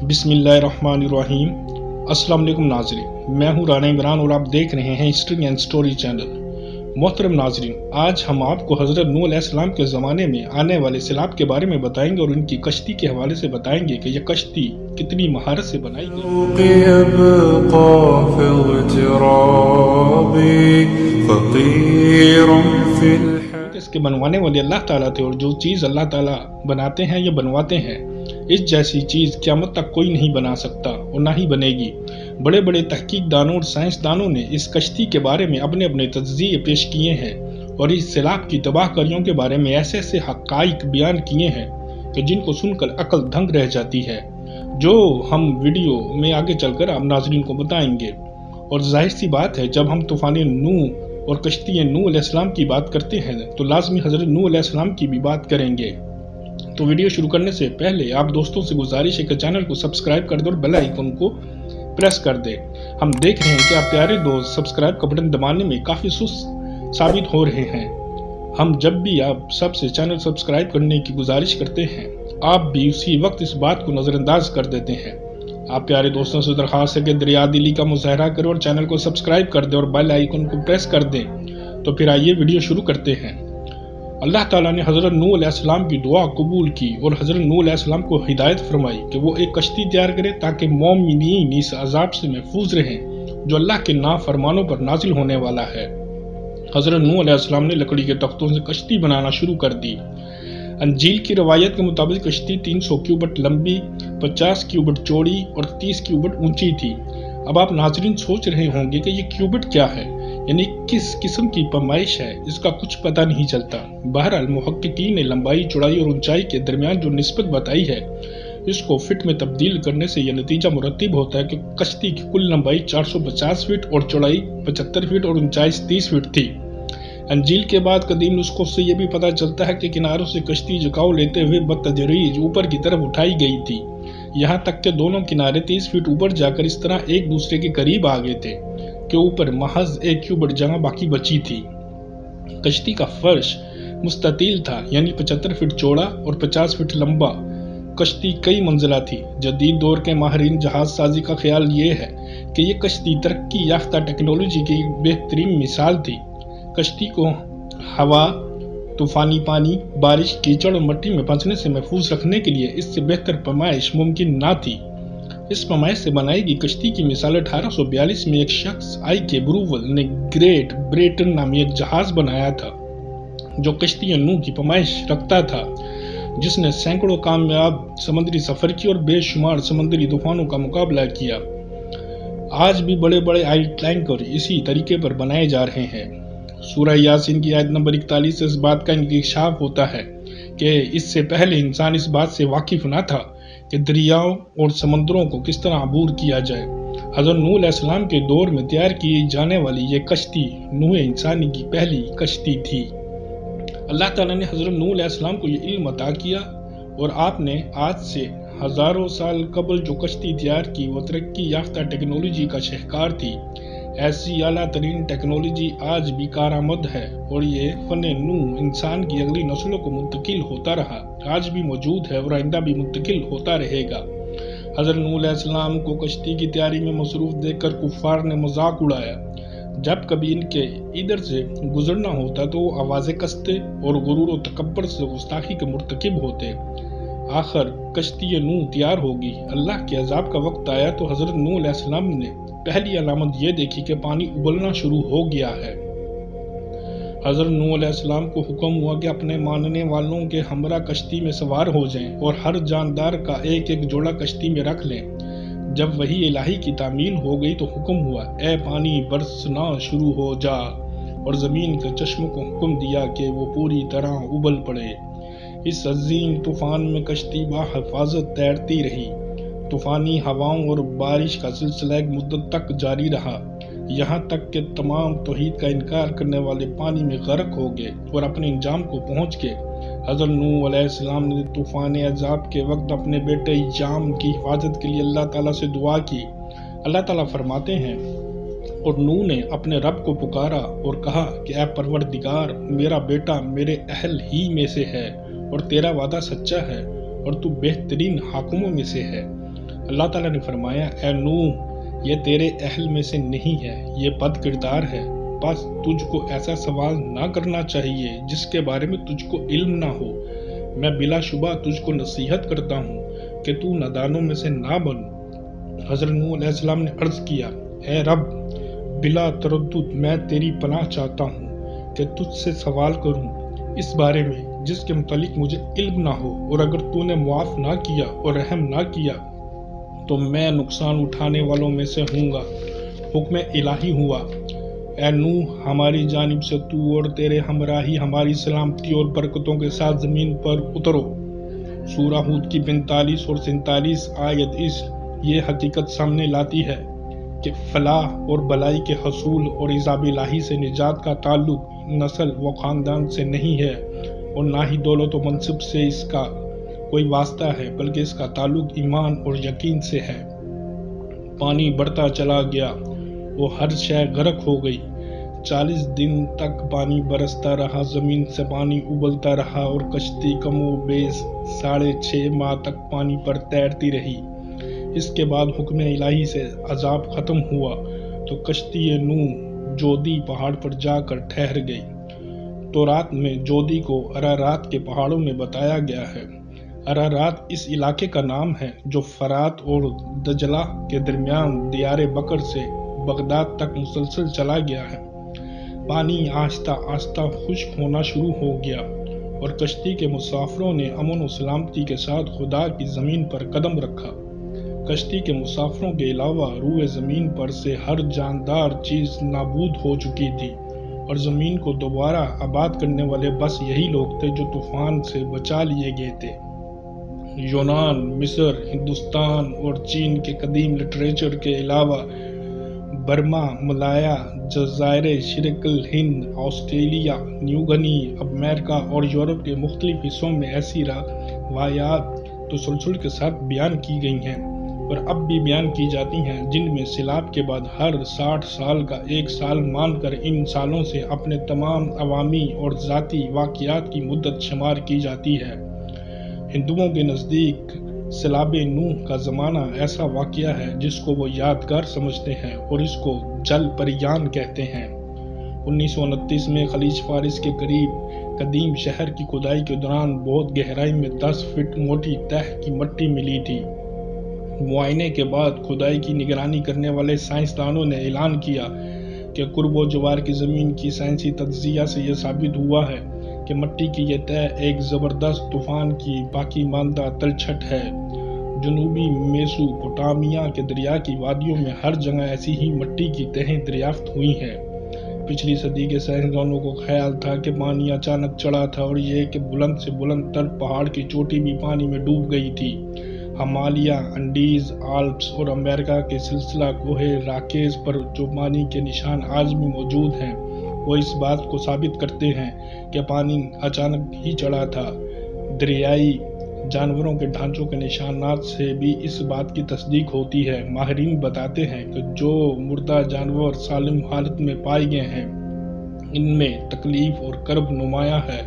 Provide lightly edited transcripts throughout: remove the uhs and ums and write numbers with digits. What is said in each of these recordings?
बिस्मिल्लाहिर्रहमानिर्रहीम। अस्सलाम वालेकुम नाज़रीन, मैं हूँ राना इमरान और आप देख रहे हैं हिस्ट्री एंड स्टोरी चैनल। मोहतरम नाज़रीन, आज हम आपको हज़रत नूह अलैहिस्सलाम के ज़माने में आने वाले सैलाब के बारे में बताएंगे और उनकी कश्ती के हवाले से बताएंगे कि यह कश्ती कितनी महारत से बनाई गई। इसके बनवाने वाले अल्लाह ताला थे और जो चीज़ अल्लाह ताला बनाते हैं या बनवाते हैं, इस जैसी चीज़ क़यामत तक कोई नहीं बना सकता और ना ही बनेगी। बड़े बड़े तहकीकदानों और साइंसदानों ने इस कश्ती के बारे में अपने अपने तज्ज़िये पेश किए हैं और इस सैलाब की तबाहकारियों के बारे में ऐसे ऐसे हक़ाइक़ बयान किए हैं कि जिनको सुनकर अक्ल दंग रह जाती है, जो हम वीडियो में आगे चलकर आप नाज़रीन को बताएंगे। और जाहिर सी बात है, जब हम तूफ़ान नूह और कश्ती नूह अलैहिस्सलाम की बात करते हैं तो लाजमी हज़रत नूह अलैहिस्सलाम की भी बात करेंगे। तो वीडियो शुरू करने से पहले आप दोस्तों से गुजारिश है कि चैनल को सब्सक्राइब कर दे और बेल आइकन को प्रेस कर दे। हम देख रहे हैं कि आप प्यारे दोस्त सब्सक्राइब का बटन दबाने में काफ़ी सुस्त साबित हो रहे हैं। हम जब भी आप सबसे चैनल सब्सक्राइब करने की गुजारिश करते हैं, आप भी उसी वक्त इस बात को नज़रअंदाज कर देते हैं। आप प्यारे दोस्तों से दरख्वास्त है कि दरिया दिली का मुजाहरा करें और चैनल को सब्सक्राइब कर दें और बेल आइकन को प्रेस कर दें। तो फिर आइए वीडियो शुरू करते हैं। अल्लाह ताला ने हज़रत नूह अलैहिस्सलाम की दुआ कबूल की और हज़रत नूह अलैहिस्सलाम को हिदायत फरमाई कि वो एक कश्ती तैयार करें ताकि मोमिनीन इस अजाब से महफूज रहें जो अल्लाह के नाफरमानों पर नाजिल होने वाला है। हज़रत नूह अलैहिस्सलाम ने लकड़ी के तख्तों से कश्ती बनाना शुरू कर दी। अंजील की रवायत के मुताबिक कश्ती 300 क्यूबिट लंबी, 50 क्यूबिट चौड़ी और 30 क्यूबिट ऊंची थी। अब आप नाज़रीन सोच रहे होंगे कि ये क्यूबिट क्या है, यानी किस किस्म की पैमाइश है, इसका कुछ पता नहीं चलता। बहरहाल मुहक्किकीन ने लंबाई, चौड़ाई और ऊंचाई के दरमियान जो निस्बत बताई है, इसको फिट में तब्दील करने से यह नतीजा मुरत्तिब होता है कि कश्ती की कुल लंबाई 450 फीट और चौड़ाई 75 फीट और ऊंचाई 30 फीट थी। अंजील के बाद कदीम नुस्खों से यह भी पता चलता है कि किनारों से कश्ती झुकाव लेते हुए बतदरीज ऊपर की तरफ उठाई गई थी, यहाँ तक कि दोनों किनारे 30 फीट ऊपर जाकर इस तरह एक दूसरे के करीब आ गए थे कि ऊपर महज 1 क्यूबिट जगह बाकी बची थी। कश्ती का फर्श मुस्ततील था, यानी 75 फीट चौड़ा और 50 फीट लंबा। कश्ती कई मंजिला थी। जदीद दौर के माहिरीन जहाज साजी का ख्याल ये है कि ये कश्ती तरक्की याफ्ता टेक्नोलॉजी की बेहतरीन मिसाल थी। कश्ती को हवा, तूफानी पानी, बारिश, कीचड़ और मिट्टी में फंसने से महफूज रखने के लिए इससे बेहतर पैमाइश मुमकिन ना थी। इस पैमाइश से बनाई गई कश्ती की मिसाल 1842 में एक शख्स आई के ब्रूवल ने ग्रेट ब्रिटेन नामी एक जहाज बनाया था जो कश्ती नूह की पैमाइश रखता था, जिसने सैकड़ों कामयाब समुद्री सफर की और बेशुमार समुद्री तूफानों का मुकाबला किया। आज भी बड़े बड़े आइटलैंकर इसी तरीके पर बनाए जा रहे हैं। सूरह यासीन की आयत नंबर 41 से इस बात का इंकिशाफ होता है कि इससे पहले इंसान इस बात से वाकिफ न था कि दरियाओं और समंदरों को किस तरह अबूर किया जाए। हज़रत नूह अलैहिस्सलाम के दौर में तैयार की जाने वाली ये कश्ती नूह इंसानी की पहली कश्ती थी। अल्लाह ताला ने हज़रत नूह अलैहिस्सलाम को ये इल्म अता किया और आपने आज से हज़ारों साल कबल जो कश्ती तैयार की वो तरक्की याफ्ता टेक्नोलॉजी का शहकार थी। ऐसी आला तरीन टेक्नोलॉजी आज भी कारामद है और ये फन नूह इंसान की अगली नस्लों को मुंतकिल होता रहा, आज भी मौजूद है और आइंदा भी मुंतकिल होता रहेगा। हज़रत नूह अलैहिस्सलाम को कश्ती की तैयारी में मसरूफ देखकर कुफ़ार ने मजाक उड़ाया। जब कभी इनके इधर से गुजरना होता तो वो आवाज़ें कसते और गुरूर और तकब्बर से गुस्ताखी के मुर्तकिब होते। आखिर कश्ती नूह तैयार होगी, अल्लाह के अजाब का वक्त आया तो हज़रत नूह अलैहिस्सलाम ने पहली अलामत ये देखी कि पानी उबलना शुरू हो गया है। हज़रत नूह अलैहिस्सलाम को हुक्म हुआ कि अपने मानने वालों के हमरा कश्ती में सवार हो जाएं और हर जानदार का एक एक जोड़ा कश्ती में रख लें। जब वही इलाही की तामील हो गई तो हुक्म हुआ, ए पानी बरसना शुरू हो जा, और ज़मीन के चश्मों को हुक्म दिया कि वो पूरी तरह उबल पड़े। इस अजीम तूफान में कश्ती बाहिफाजत तैरती रही। तूफानी हवाओं और बारिश का सिलसिला एक मुद्दत तक जारी रहा, यहाँ तक कि तमाम तौहीद का इनकार करने वाले पानी में गर्क हो गए और अपने इंजाम को पहुँच गए। हज़रत नूह अलैहिस्सलाम ने तूफ़ान अज़ाब के वक्त अपने बेटे याम की हिफाजत के लिए अल्लाह ताला से दुआ की। अल्लाह ताला फरमाते हैं, और नूह ने अपने रब को पुकारा और कहा कि ऐ परवरदिगार, मेरा बेटा मेरे अहल ही में से है और तेरा वादा सच्चा है और तू बेहतरीन हाकिमों में से है। اللہ تعالیٰ نے فرمایا اے نوح یہ تیرے اہل میں سے نہیں ہے، یہ بد کردار ہے، بس تجھ کو ایسا سوال نہ کرنا چاہیے جس کے بارے میں تجھ کو علم نہ ہو۔ میں بلا شبہ تجھ کو نصیحت کرتا ہوں کہ تو نادانوں میں سے نہ بن۔ حضرت نوح علیہ السلام نے عرض کیا اے رب بلا تردد میں تیری پناہ چاہتا ہوں کہ تجھ سے سوال کروں اس بارے میں جس کے متعلق مجھے علم نہ ہو، اور اگر تو نے معاف نہ کیا اور رحم نہ کیا تو میں نقصان اٹھانے والوں میں سے ہوں گا۔ حکم الہی ہوا اے نوح ہماری جانب سے تو اور تیرے ہمراہی ہماری سلامتی اور برکتوں کے ساتھ زمین پر اترو۔ سورہ ہود کی 45 اور 47 آیت یہ حقیقت سامنے لاتی ہے کہ فلاح اور بلائی کے حصول اور عذاب الہی سے نجات کا تعلق نسل و خاندان سے نہیں ہے، اور نہ ہی دولت و منصب سے اس کا کوئی واسطہ ہے، بلکہ اس کا تعلق ایمان اور یقین سے ہے۔ پانی بڑھتا چلا گیا، وہ ہر شے غرق ہو گئی۔ 40 دن تک پانی برستا رہا، زمین سے پانی ابلتا رہا اور کشتی کم و بیش 6.5 ماہ تک پانی پر تیرتی رہی۔ اس کے بعد حکم الہی سے عذاب ختم ہوا تو کشتی نوح جودی پہاڑ پر جا کر ٹھہر گئی۔ تورات میں جودی کو ارارات کے پہاڑوں میں بتایا گیا ہے۔ ارارات اس علاقے کا نام ہے جو فرات اور دجلہ کے درمیان دیار بکر سے بغداد تک مسلسل چلا گیا ہے۔ پانی آہستہ آہستہ خشک ہونا شروع ہو گیا اور کشتی کے مسافروں نے امن و سلامتی کے ساتھ خدا کی زمین پر قدم رکھا۔ کشتی کے مسافروں کے علاوہ روئے زمین پر سے ہر جاندار چیز نابود ہو چکی تھی، اور زمین کو دوبارہ آباد کرنے والے بس یہی لوگ تھے جو طوفان سے بچا لیے گئے تھے۔ یونان، مصر، ہندوستان اور چین کے قدیم لٹریچر کے علاوہ برما، ملایا، جزائر شرق الہند، آسٹریلیا، نیو گنی، امریکہ اور یورپ کے مختلف حصوں میں ایسی روایات تسلسل کے ساتھ بیان کی گئی ہیں اور اب بھی بیان کی جاتی ہیں، جن میں سیلاب کے بعد ہر 60 سال کا ایک سال مان کر ان سالوں سے اپنے تمام عوامی اور ذاتی واقعات کی مدت شمار کی جاتی ہے۔ ہندوؤں کے نزدیک سیلاب نوح کا زمانہ ایسا واقعہ ہے جس کو وہ یادگار سمجھتے ہیں اور اس کو جل پریان کہتے ہیں۔ 1929 میں خلیج فارس کے قریب قدیم شہر کی کھدائی کے دوران بہت گہرائی میں 10 فٹ موٹی تہ کی مٹی ملی تھی۔ معائنے کے بعد کھدائی کی نگرانی کرنے والے سائنسدانوں نے اعلان کیا کہ قرب و جوار کی زمین کی سائنسی تجزیہ سے یہ ثابت ہوا ہے کہ مٹی کی یہ تہ ایک زبردست طوفان کی باقی ماندہ تلچھٹ ہے۔ جنوبی میسوپوٹامیہ کے دریا کی وادیوں میں ہر جگہ ایسی ہی مٹی کی تہیں دریافت ہوئی ہیں۔ پچھلی صدی کے سائنسدانوں کو خیال تھا کہ پانی اچانک چڑھا تھا اور یہ کہ بلند سے بلند تر پہاڑ کی چوٹی بھی پانی میں ڈوب گئی تھی۔ ہمالیہ، انڈیز، آلپس اور امریکہ کے سلسلہ کوہ راکیز پر جو پانی کے نشان آج بھی موجود ہیں وہ اس بات کو ثابت کرتے ہیں کہ پانی اچانک ہی چڑھا تھا۔ دریائی جانوروں کے ڈھانچوں کے نشانات سے بھی اس بات کی تصدیق ہوتی ہے۔ ماہرین بتاتے ہیں کہ جو مردہ جانور سالم حالت میں پائے گئے ہیں ان میں تکلیف اور کرب نمایاں ہے،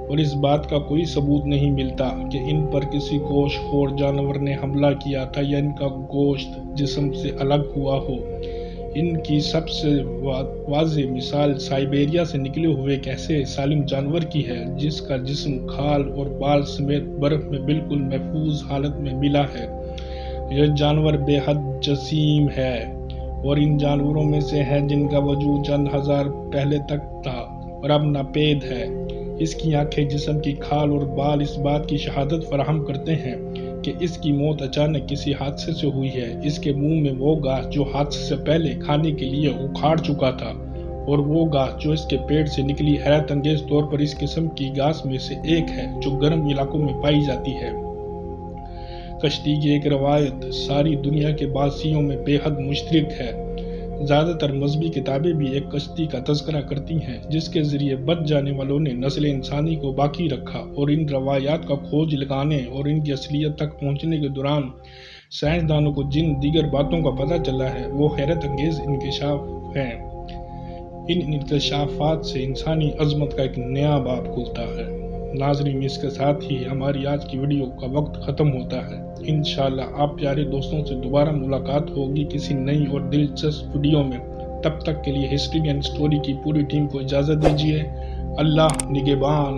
اور اس بات کا کوئی ثبوت نہیں ملتا کہ ان پر کسی گوشت خور جانور نے حملہ کیا تھا یا ان کا گوشت جسم سے الگ ہوا ہو۔ ان کی سب سے واضح مثال سائبیریا سے نکلے ہوئے ایک ایسے سالم جانور کی ہے جس کا جسم کھال اور بال سمیت برف میں بالکل محفوظ حالت میں ملا ہے۔ یہ جانور بے حد جسیم ہے اور ان جانوروں میں سے ہے جن کا وجود چند ہزار پہلے تک تھا اور اب ناپید ہے۔ اس کی آنکھیں، جسم کی کھال اور بال اس بات کی شہادت فراہم کرتے ہیں کہ اس کی موت اچانک کسی حادثے سے ہوئی ہے۔ اس کے منہ میں وہ گھاس جو حادثے سے پہلے کھانے کے لیے اکھاڑ چکا تھا، اور وہ گھاس جو اس کے پیٹ سے نکلی حیرت انگیز طور پر اس قسم کی گھاس میں سے ایک ہے جو گرم علاقوں میں پائی جاتی ہے۔ کشتی کی ایک روایت ساری دنیا کے باسیوں میں بے حد مشترک ہے۔ زیادہ تر مذہبی کتابیں بھی ایک کشتی کا تذکرہ کرتی ہیں جس کے ذریعے بچ جانے والوں نے نسل انسانی کو باقی رکھا، اور ان روایات کا کھوج لگانے اور ان کی اصلیت تک پہنچنے کے دوران سائنسدانوں کو جن دیگر باتوں کا پتہ چلا ہے وہ حیرت انگیز انکشاف ہیں۔ ان انکشافات سے انسانی عظمت کا ایک نیا باب کھلتا ہے۔ नाज़रीन, इसके साथ ही हमारी आज की वीडियो का वक्त ख़त्म होता है। इंशाअल्लाह आप प्यारे दोस्तों से दोबारा मुलाकात होगी किसी नई और दिलचस्प वीडियो में। तब तक के लिए हिस्ट्री एंड स्टोरी की पूरी टीम को इजाज़त दीजिए। अल्लाह निगहबान।